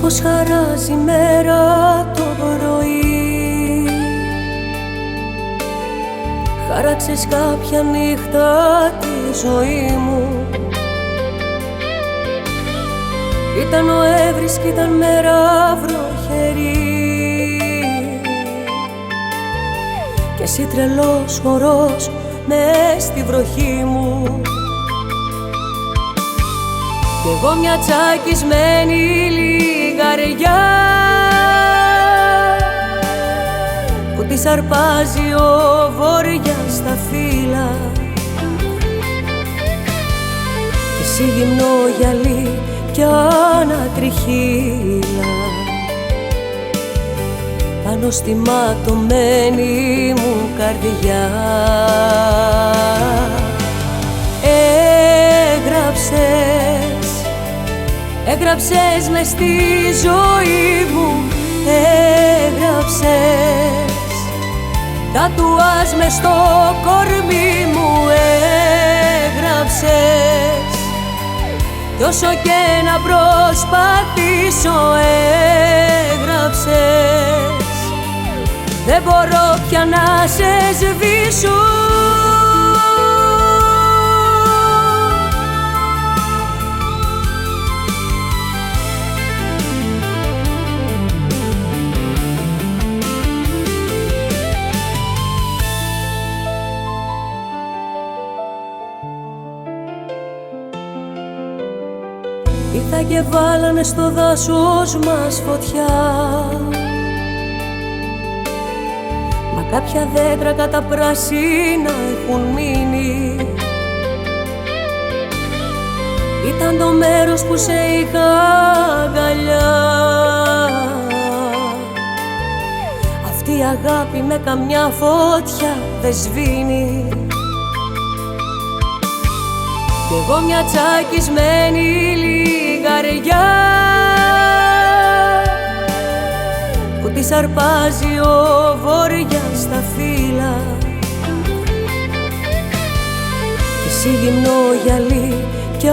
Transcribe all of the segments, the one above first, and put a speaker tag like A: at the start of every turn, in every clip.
A: πως χαράζει μέρα το πρωί. Χάραξες κάποια νύχτα τη ζωή μου. Ήταν Νοέμβρης κι ήταν μέρα βροχερή, και εσύ τρελός χορός μες στη βροχή μου. Κι εγώ μια τσακισμένη λιγαριά που της αρπάζει ο Βοριάς στα φύλλα. Και εσύ γυμνό γυαλί κι ανατριχύλα πάνω στη ματωμένη μου καρδιά. Έγραψες μες στη ζωή μου, έγραψες τατουάζ μες στο κορμί μου, έγραψες κι όσο και να προσπαθήσω, έγραψες δεν μπορώ πια να σε σβήσω. Ήρθα και βάλανε στο δάσος μας φωτιά, μα κάποια δέντρα κατά πράσινα έχουν μείνει. Ήταν το μέρος που σε είχα αγκαλιά. Αυτή η αγάπη με καμιά φωτιά δεν σβήνει. Κι εγώ μια τσακισμένη λιγαριά που της αρπάζει ο Βοριάς στα φύλλα. Και εσύ γυμνό γυαλί κι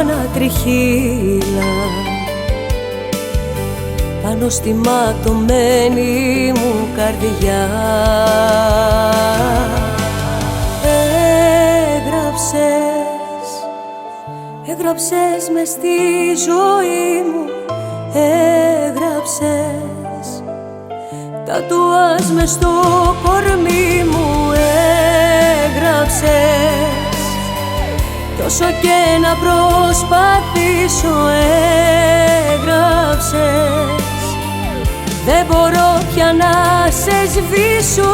A: ανατριχύλα πάνω στη ματωμένη μου καρδιά. Έγραψες μες στη ζωή μου, έγραψες τατουάζ μες στο κορμί μου, έγραψες κι όσο και να προσπαθήσω, έγραψες δεν μπορώ πια να σε σβήσω.